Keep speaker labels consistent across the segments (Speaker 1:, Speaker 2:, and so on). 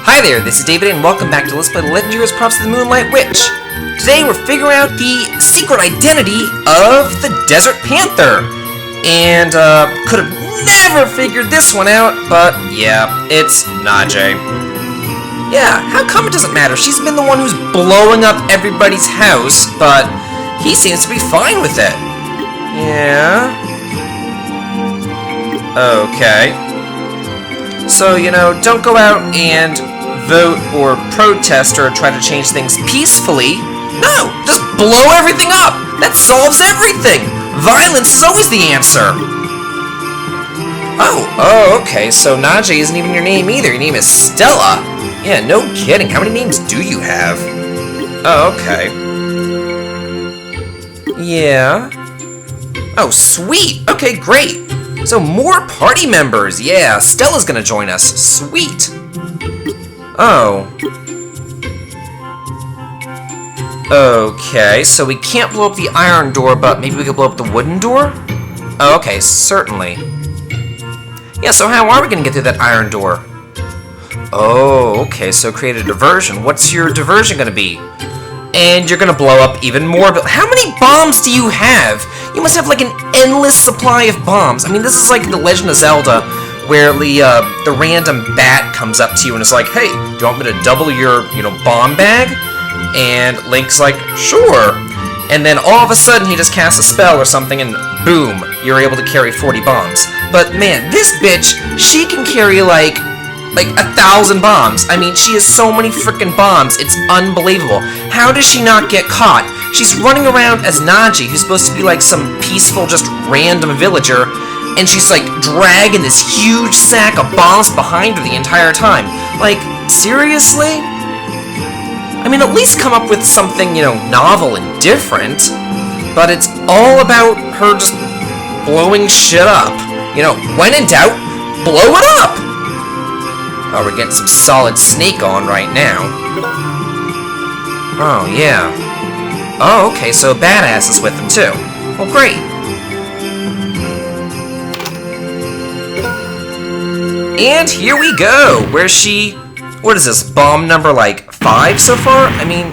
Speaker 1: Hi there, this is David and welcome back to Let's Play the Legend Heroes Props to the Moonlight Witch. Today we're figuring out the secret identity of the Desert Panther. And, could have never figured this one out, but yeah, it's Najee. Yeah, how come it doesn't matter? She's been the one who's blowing up everybody's house, but he seems to be fine with it. Yeah. Okay. So, don't go out and vote or protest or try to change things peacefully. No, just blow everything up. That solves everything. Violence is always the answer. Oh, okay. So Najee isn't even your name either. Your name is Stella. Yeah, no kidding. How many names do you have? Oh, okay. Yeah. Oh, sweet. Okay, great. So more party members. Yeah, Stella's gonna join us. Sweet. Oh. Okay, so we can't blow up the iron door, but maybe we could blow up the wooden door? Oh, okay, certainly. Yeah, so how are we gonna get through that iron door? Oh, okay, so create a diversion. What's your diversion gonna be? And you're gonna blow up even more. But how many bombs do you have? You must have like an endless supply of bombs. I mean, this is like The Legend of Zelda, where the random bat comes up to you and is like, "Hey, do you want me to double your, bomb bag?" And Link's like, "Sure." And then all of a sudden he just casts a spell or something, and boom, you're able to carry 40 bombs. But man, this bitch, she can carry like 1,000 bombs. I mean, she has so many freaking bombs, it's unbelievable. How does she not get caught? She's running around as Najee, who's supposed to be like some peaceful, just random villager, and she's like dragging this huge sack of bombs behind her the entire time. Like, seriously? I mean, at least come up with something, novel and different. But it's all about her just blowing shit up. When in doubt, blow it up! Oh, we're getting some solid Snake on right now. Oh, yeah. Oh, okay, so Badass is with them, too. Well, great. And here we go! Where's she... What is this, bomb number, 5 so far? I mean...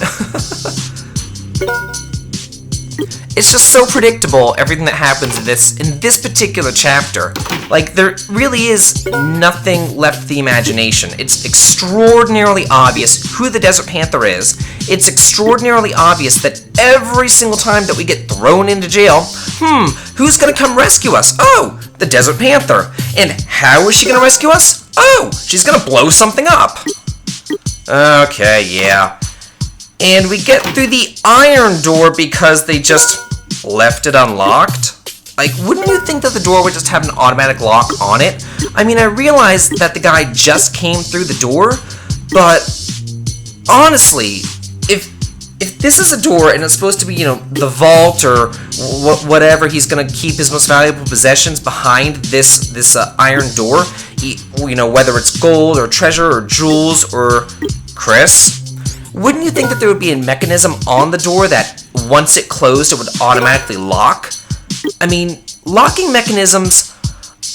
Speaker 1: It's just so predictable, everything that happens in this particular chapter. Like, there really is nothing left for the imagination. It's extraordinarily obvious who the Desert Panther is. It's extraordinarily obvious that every single time that we get thrown into jail, who's gonna come rescue us? Oh, the Desert Panther. And how is she gonna rescue us? Oh, she's gonna blow something up. Okay, yeah. And we get through the iron door because they just left it unlocked? Like, wouldn't you think that the door would just have an automatic lock on it? I mean, I realize that the guy just came through the door, but honestly, if this is a door and it's supposed to be, the vault or whatever, he's gonna keep his most valuable possessions behind this iron door, whether it's gold or treasure or jewels or Chris, wouldn't you think that there would be a mechanism on the door that once it closed, it would automatically lock? I mean, locking mechanisms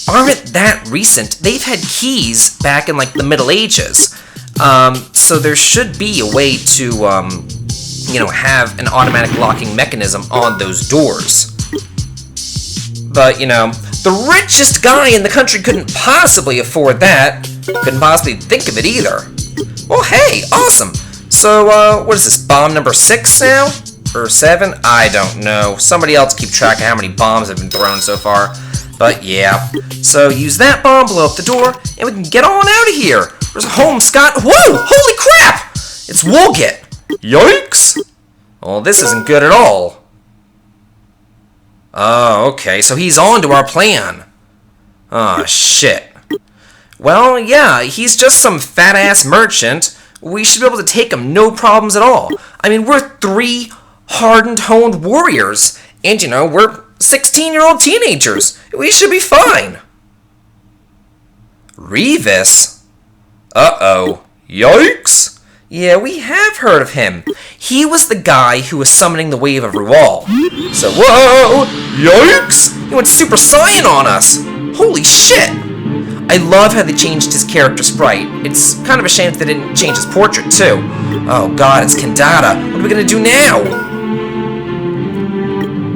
Speaker 1: aren't that recent. They've had keys back in, the Middle Ages. So there should be a way to, have an automatic locking mechanism on those doors. But, the richest guy in the country couldn't possibly afford that. Couldn't possibly think of it either. Well, hey, awesome. So, what is this, bomb number 6 now? Or 7? I don't know. Somebody else keep track of how many bombs have been thrown so far. But yeah. So use that bomb, blow up the door, and we can get on out of here. Where's home, Scott? Whoa! Holy crap! It's Woolgit. Yikes! Well, this isn't good at all. Oh, okay. So he's on to our plan. Oh, shit. Well, yeah, he's just some fat-ass merchant. We should be able to take him, no problems at all. I mean, we're 3 hardened, honed warriors, and we're 16-year-old teenagers. We should be fine. Revis? Uh-oh. Yikes! Yeah, we have heard of him. He was the guy who was summoning the wave of Rual. So, whoa! Yikes! He went Super Saiyan on us! Holy shit! I love how they changed his character sprite. It's kind of a shame that they didn't change his portrait, too. Oh god, it's Kendata. What are we gonna do now?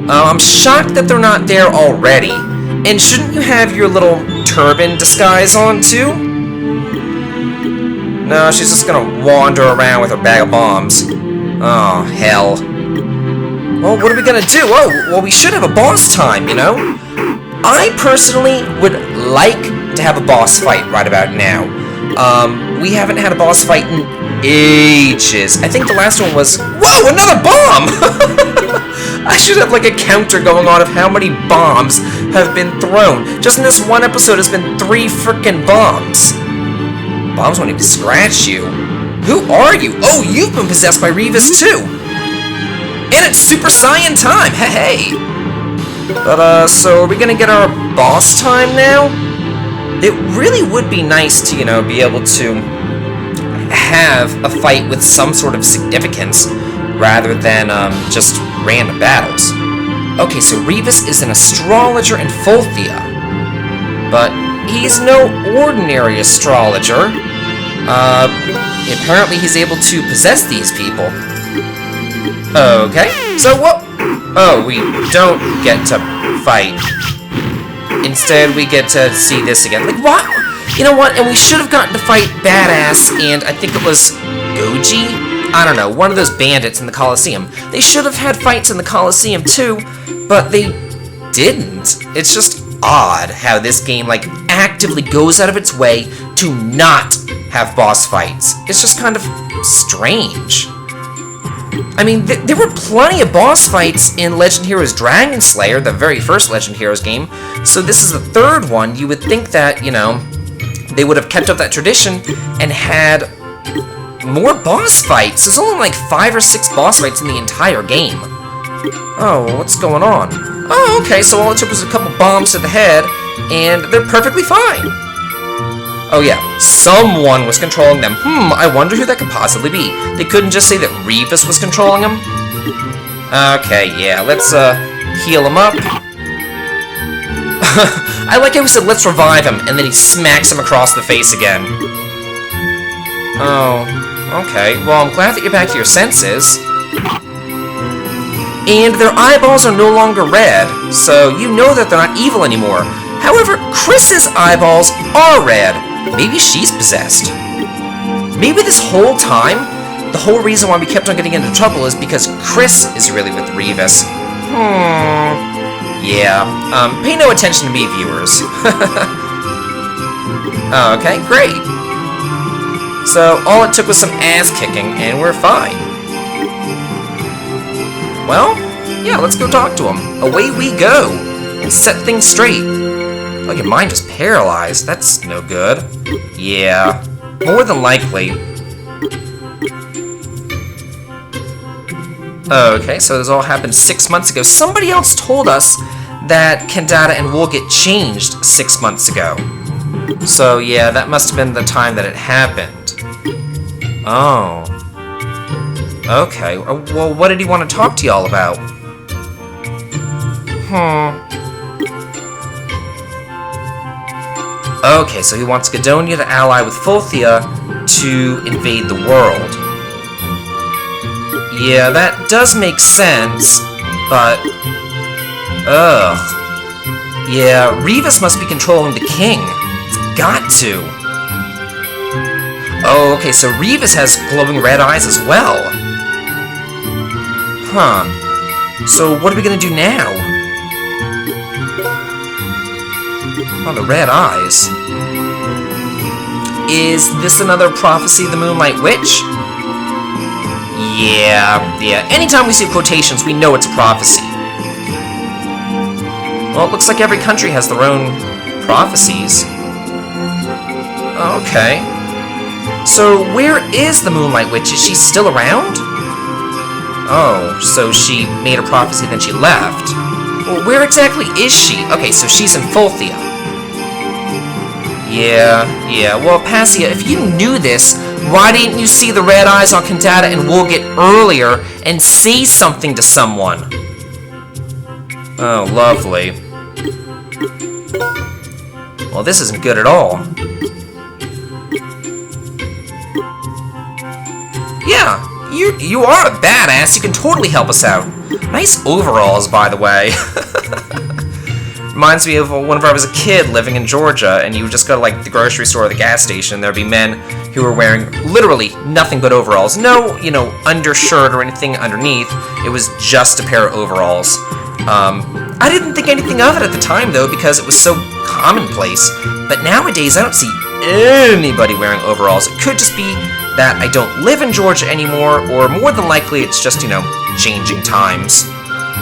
Speaker 1: I'm shocked that they're not there already. And shouldn't you have your little turban disguise on, too? No, she's just gonna wander around with her bag of bombs. Oh, hell. Well, what are we gonna do? Oh, well, we should have a boss time, you know? I personally would like to have a boss fight right about now. We haven't had a boss fight in ages. I think the last one was... Whoa, another bomb! I should have like a counter going on of how many bombs have been thrown. Just in this one episode has been 3 frickin' bombs. Bombs won't even scratch you. Who are you? Oh, you've been possessed by Revis too. And it's Super Saiyan time, hey! But, so are we gonna get our boss time now? It really would be nice to, you know, be able to have a fight with some sort of significance rather than, just random battles. Okay, so Revis is an astrologer in Fulthia. But he's no ordinary astrologer. Apparently he's able to possess these people. Okay, so what? Oh, we don't get to fight. Instead, we get to see this again. Like, what? You know what? And we should have gotten to fight Badass and I think it was Goji? I don't know, one of those bandits in the Coliseum. They should have had fights in the Coliseum too, but they didn't. It's just odd how this game, like, actively goes out of its way to not have boss fights. It's just kind of strange. I mean, there were plenty of boss fights in Legend Heroes Dragon Slayer, the very first Legend Heroes game, so this is the 3rd one. You would think that, you know, they would have kept up that tradition and had more boss fights. There's only like 5 or 6 boss fights in the entire game. Oh, what's going on? Oh, okay, so all it took was a couple bombs to the head, and they're perfectly fine. Oh yeah, someone was controlling them. I wonder who that could possibly be. They couldn't just say that Revis was controlling them? Okay, yeah, let's, heal him up. I like how he said, let's revive him, and then he smacks him across the face again. Oh, okay. Well, I'm glad that you're back to your senses. And their eyeballs are no longer red, so you know that they're not evil anymore. However, Chris's eyeballs are red. Maybe she's possessed. Maybe this whole time, the whole reason why we kept on getting into trouble is because Chris is really with Revis. Yeah, pay no attention to me, viewers. Okay, great. So, all it took was some ass-kicking, and we're fine. Well, yeah, let's go talk to him. Away we go, and set things straight. Oh, your mind is paralyzed. That's no good. Yeah, more than likely. Okay, so this all happened 6 months ago. Somebody else told us that Kendata and Wool get changed 6 months ago. So, yeah, that must have been the time that it happened. Oh. Okay, well, what did he want to talk to y'all about? Okay, so he wants Gadonia to ally with Fulthia to invade the world. Yeah, that does make sense, but... Ugh. Yeah, Revis must be controlling the king. It's got to. Oh, okay, so Revis has glowing red eyes as well. Huh. So what are we gonna do now? Oh, the red eyes. Is this another prophecy of the Moonlight Witch? Yeah. Anytime we see quotations, we know it's a prophecy. Well, it looks like every country has their own prophecies. Okay. So, where is the Moonlight Witch? Is she still around? Oh, so she made a prophecy, then she left. Well, where exactly is she? Okay, so she's in Fulthia. Yeah. Well, Passia, if you knew this, why didn't you see the red eyes on Kendata and Woolgit earlier and say something to someone? Oh, lovely. Well, this isn't good at all. Yeah, you are a badass. You can totally help us out. Nice overalls, by the way. Reminds me of whenever I was a kid living in Georgia, and you would just go to, like, the grocery store or the gas station, and there'd be men who were wearing literally nothing but overalls. No, undershirt or anything underneath. It was just a pair of overalls. I didn't think anything of it at the time, though, because it was so commonplace. But nowadays, I don't see anybody wearing overalls. It could just be that I don't live in Georgia anymore, or more than likely, it's just, changing times.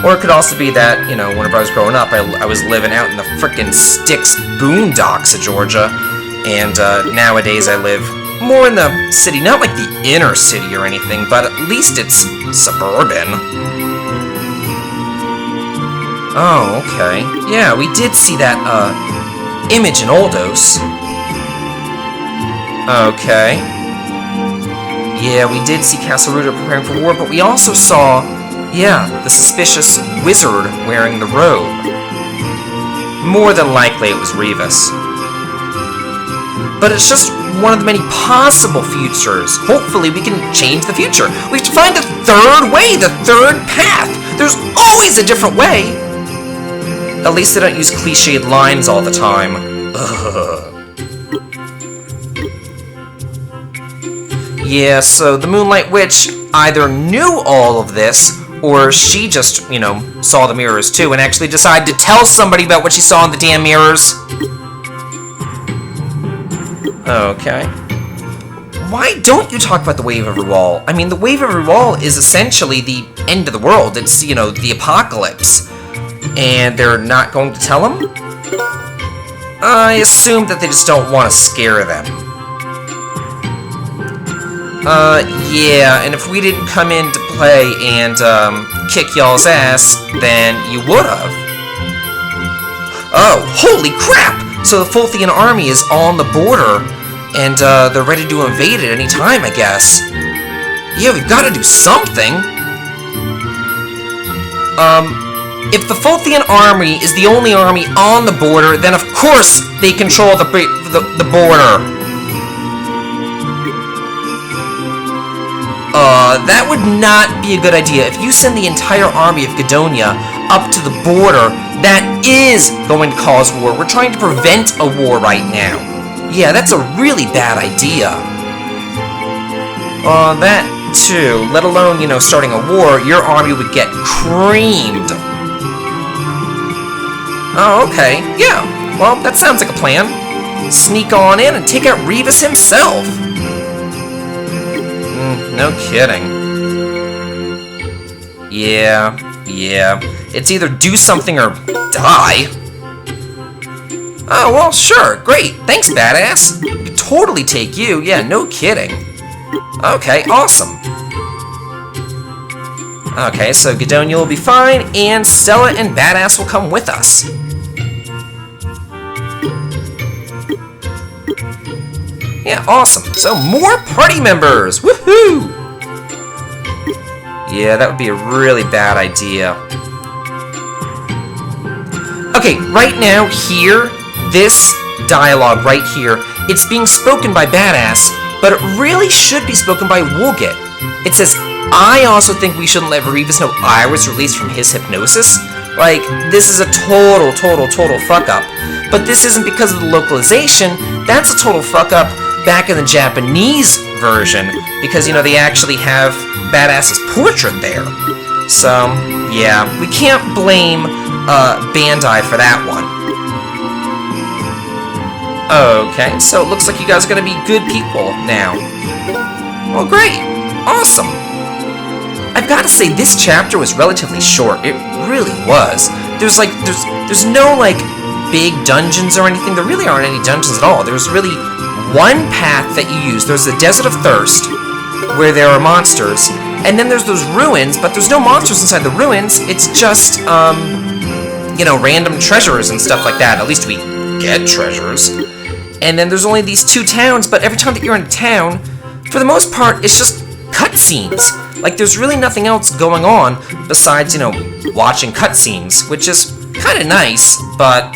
Speaker 1: Or it could also be that, whenever I was growing up, I was living out in the frickin' sticks boondocks of Georgia, and nowadays I live more in the city, not like the inner city or anything, but at least it's suburban. Oh, okay. Yeah, we did see that, image in Oldos. Okay. Yeah, we did see Castle Ruda preparing for war, but we also saw, the suspicious wizard wearing the robe. More than likely it was Revis. But it's just one of the many possible futures. Hopefully we can change the future. We have to find the third way, the third path. There's always a different way. At least they don't use cliched lines all the time. Ugh. Yeah, so the Moonlight Witch either knew all of this, or she just, saw the mirrors too and actually decided to tell somebody about what she saw in the damn mirrors. Okay. Why don't you talk about the Wave of Wall? I mean, the Wave of Wall is essentially the end of the world. It's, the apocalypse. And they're not going to tell them? I assume that they just don't want to scare them. Yeah, and if we didn't come into play and, kick y'all's ass, then you would've. Oh, holy crap! So the Fulthian army is on the border, and, they're ready to invade at any time, I guess. Yeah, we've gotta do something! If the Fulthian army is the only army on the border, then of course they control the border. That would not be a good idea. If you send the entire army of Gadonia up to the border, that is going to cause war. We're trying to prevent a war right now. Yeah, that's a really bad idea. That too. Let alone, starting a war, your army would get creamed. Oh, okay. Yeah. Well, that sounds like a plan. Sneak on in and take out Revis himself. No kidding. Yeah. It's either do something or die. Oh, well, sure. Great. Thanks, badass. We could totally take you. Yeah, no kidding. Okay, awesome. Okay, so Gadonia will be fine, and Stella and Badass will come with us. Yeah, awesome. So, more party members! Woohoo! Yeah, that would be a really bad idea. Okay, right now, here, this dialogue right here, it's being spoken by Badass, but it really should be spoken by Woolgit. It says, I also think we shouldn't let Revis know I was released from his hypnosis. Like, this is a total fuck-up. But this isn't because of the localization, that's a total fuck-up back in the Japanese version, because, they actually have Badass's portrait there. So, yeah, we can't blame, Bandai for that one. Okay, so it looks like you guys are gonna be good people now. Well, great! Awesome! I've got to say, this chapter was relatively short. It really was. There's no, big dungeons or anything. There really aren't any dungeons at all. There's really one path that you use. There's the Desert of Thirst, where there are monsters, and then there's those ruins, but there's no monsters inside the ruins. It's just, random treasures and stuff like that. At least we get treasures. And then there's only these two towns, but every time that you're in a town, for the most part, it's just cutscenes. Like, there's really nothing else going on besides, watching cutscenes, which is kind of nice, but,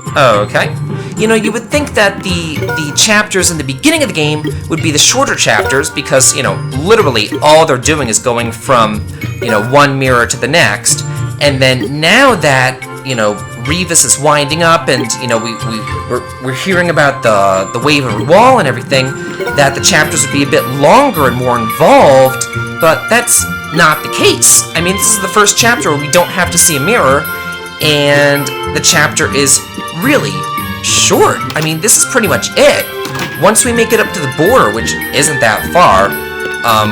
Speaker 1: Okay. You know, you would think that the chapters in the beginning of the game would be the shorter chapters because, you know, literally all they're doing is going from, you know, one mirror to the next. And then now that, you know, Revis is winding up and, you know, we're hearing about the Waverly Wall and everything, that the chapters would be a bit longer and more involved, but that's not the case. I mean, this is the first chapter where we don't have to see a mirror, and the chapter is really short. I mean, this is pretty much it. Once we make it up to the border, which isn't that far,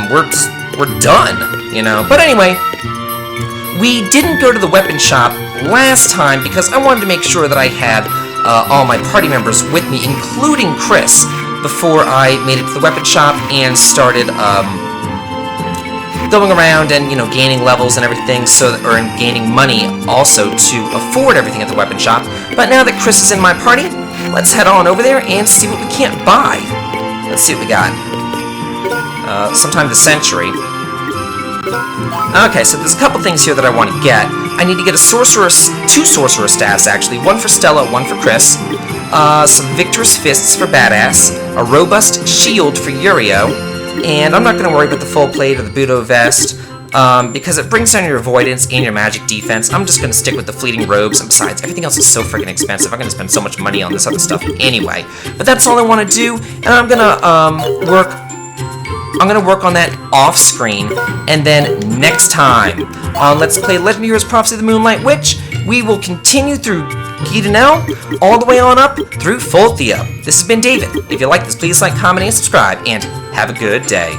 Speaker 1: we're done, you know. But anyway, we didn't go to the weapon shop last time because I wanted to make sure that I had all my party members with me, including Chris, before I made it to the weapon shop and started going around and, you know, gaining levels and everything, or gaining money also to afford everything at the weapon shop. But now that Chris is in my party, let's head on over there and see what we can't buy. Let's see what we got. Sometime this century. Okay, so there's a couple things here that I want to get. I need to get two sorcerer staffs actually, one for Stella, one for Chris. Some Victor's Fists for Badass, a robust shield for Yurio, and I'm not going to worry about the full plate or the Budo vest, because it brings down your avoidance and your magic defense. I'm just going to stick with the fleeting robes, and besides, everything else is so freaking expensive. I'm going to spend so much money on this other stuff anyway. But that's all I want to do, and I'm going to work on that off-screen, and then next time on Let's Play Legend of Heroes Prophecy of the Moonlight Witch, we will continue through Gidenel, all the way on up through Fulthia. This has been David. If you like this, please like, comment, and subscribe, and have a good day.